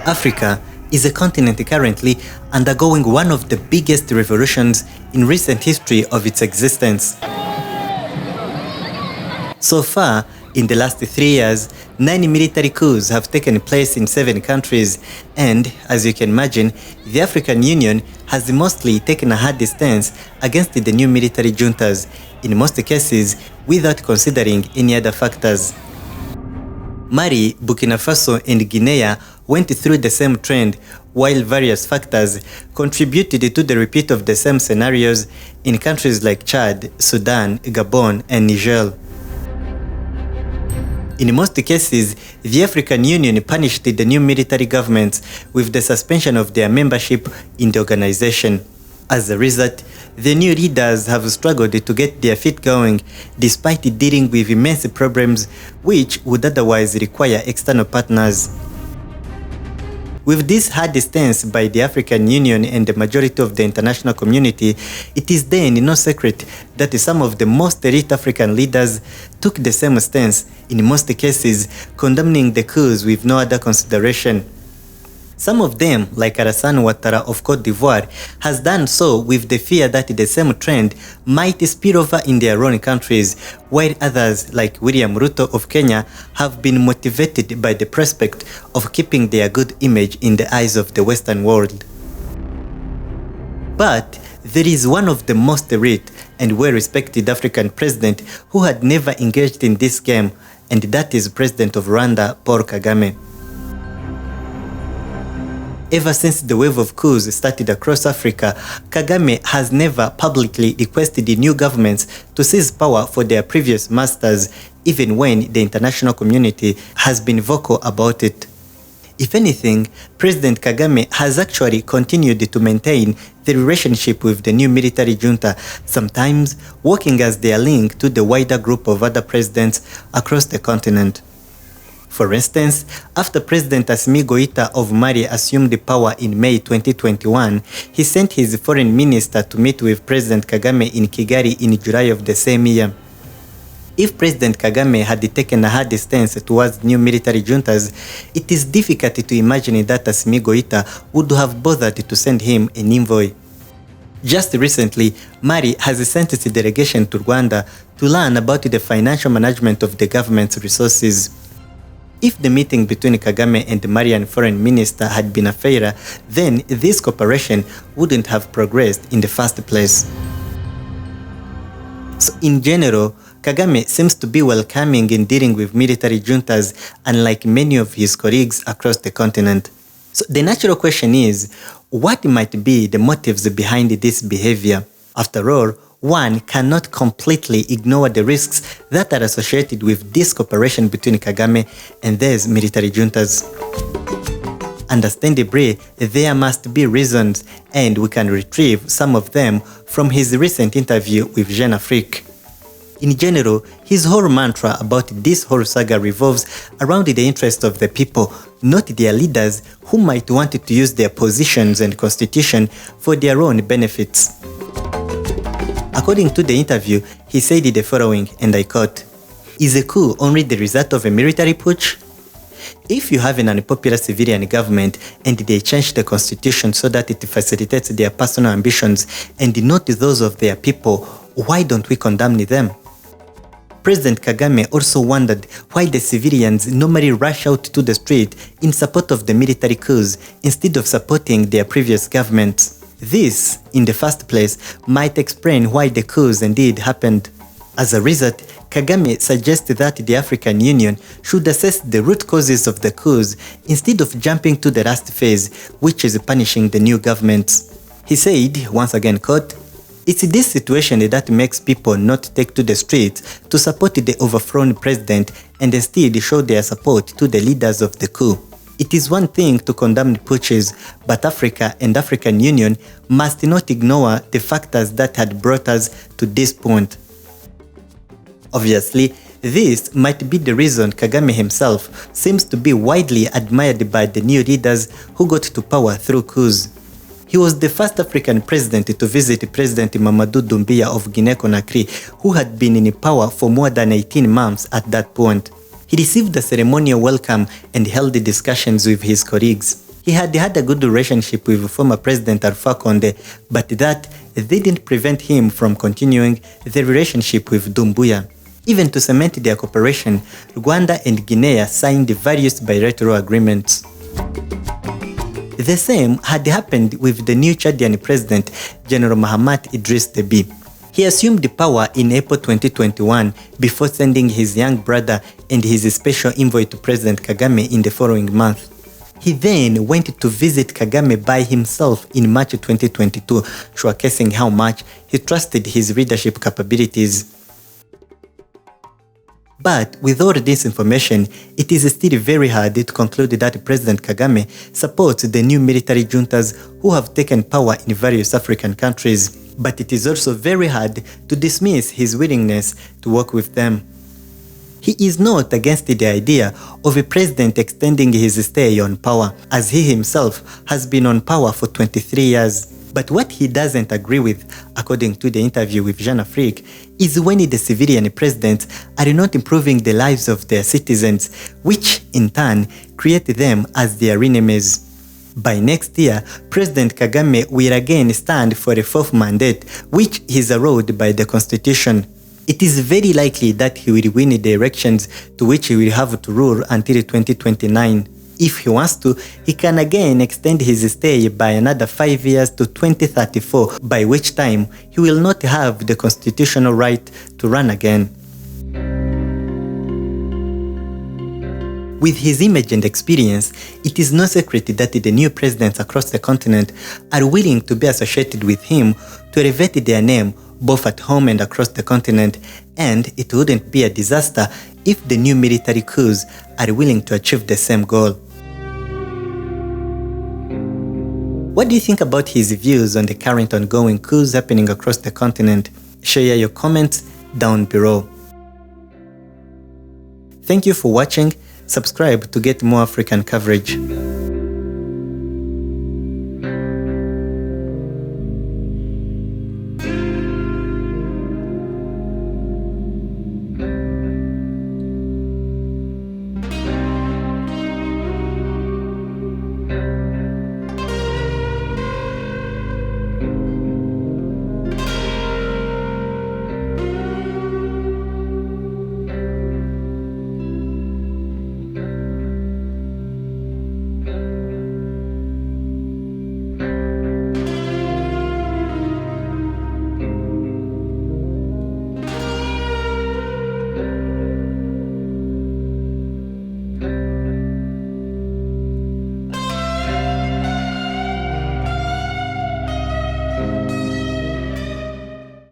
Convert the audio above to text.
Africa is a continent currently undergoing one of the biggest revolutions in recent history of its existence. So far, in the last 3 years, 9 military coups have taken place in 7 countries, and, as you can imagine, the African Union has mostly taken a hard stance against the new military juntas, in most cases without considering any other factors. Mali, Burkina Faso and Guinea went through the same trend, while various factors contributed to the repeat of the same scenarios in countries like Chad, Sudan, Gabon and Niger. In most cases, the African Union punished the new military governments with the suspension of their membership in the organization. As a result, the new leaders have struggled to get their feet going despite dealing with immense problems which would otherwise require external partners. With this hard stance by the African Union and the majority of the international community, it is then no secret that some of the most elite African leaders took the same stance, in most cases condemning the coups with no other consideration. Some of them, like Alassane Ouattara of Cote d'Ivoire, has done so with the fear that the same trend might spill over in their own countries, while others, like William Ruto of Kenya, have been motivated by the prospect of keeping their good image in the eyes of the Western world. But there is one of the most elite and well-respected African president who had never engaged in this game, and that is President of Rwanda, Paul Kagame. Ever since the wave of coups started across Africa, Kagame has never publicly requested new governments to seize power for their previous masters, even when the international community has been vocal about it. If anything, President Kagame has actually continued to maintain the relationship with the new military junta, sometimes working as their link to the wider group of other presidents across the continent. For instance, after President Assimi Goïta of Mali assumed the power in May 2021, he sent his foreign minister to meet with President Kagame in Kigali in July of the same year. If President Kagame had taken a hard stance towards new military juntas, it is difficult to imagine that Assimi Goïta would have bothered to send him an envoy. Just recently, Mali has sent its delegation to Rwanda to learn about the financial management of the government's resources. If the meeting between Kagame and the Malian foreign minister had been a failure, then this cooperation wouldn't have progressed in the first place. So in general, Kagame seems to be welcoming in dealing with military juntas, unlike many of his colleagues across the continent. So the natural question is, what might be the motives behind this behavior? After all, one cannot completely ignore the risks that are associated with this cooperation between Kagame and these military juntas. Understandably, there must be reasons, and we can retrieve some of them from his recent interview with Jeune Afrique. In general, his whole mantra about this whole saga revolves around the interests of the people, not their leaders who might want to use their positions and constitution for their own benefits. According to the interview, he said the following, and I quote, "Is a coup only the result of a military putsch? If you have an unpopular civilian government and they change the constitution so that it facilitates their personal ambitions and not those of their people, why don't we condemn them?" President Kagame also wondered why the civilians normally rush out to the street in support of the military coups instead of supporting their previous governments. This, in the first place, might explain why the coups indeed happened. As a result, Kagame suggests that the African Union should assess the root causes of the coups instead of jumping to the last phase, which is punishing the new governments. He said, once again quote, "It's this situation that makes people not take to the streets to support the overthrown president and instead show their support to the leaders of the coup. It is one thing to condemn putches, but Africa and African Union must not ignore the factors that had brought us to this point." Obviously, this might be the reason Kagame himself seems to be widely admired by the new leaders who got to power through coups. He was the first African president to visit President Mamadou Doumbouya of Guinea-Conakry, who had been in power for more than 18 months at that point. He received a ceremonial welcome and held discussions with his colleagues. He had had a good relationship with former President Alpha Conde, but that didn't prevent him from continuing the relationship with Doumbouya. Even to cement their cooperation, Rwanda and Guinea signed various bilateral agreements. The same had happened with the new Chadian president, General Mahamat Idriss Deby. He assumed power in April 2021 before sending his young brother and his special envoy to President Kagame in the following month. He then went to visit Kagame by himself in March 2022, showcasing how much he trusted his leadership capabilities. But with all this information, it is still very hard to conclude that President Kagame supports the new military juntas who have taken power in various African countries. But it is also very hard to dismiss his willingness to work with them. He is not against the idea of a president extending his stay on power, as he himself has been on power for 23 years. But what he doesn't agree with, according to the interview with Jeune Afrique, is when the civilian presidents are not improving the lives of their citizens, which in turn create them as their enemies. By next year, President Kagame will again stand for a fourth mandate, which is allowed by the constitution. It is very likely that he will win the elections to which he will have to rule until 2029. If he wants to, he can again extend his stay by another 5 years to 2034, by which time he will not have the constitutional right to run again. With his image and experience, it is no secret that the new presidents across the continent are willing to be associated with him to elevate their name both at home and across the continent, and it wouldn't be a disaster if the new military coups are willing to achieve the same goal. What do you think about his views on the current ongoing coups happening across the continent? Share your comments down below. Thank you for watching. Subscribe to get more African coverage.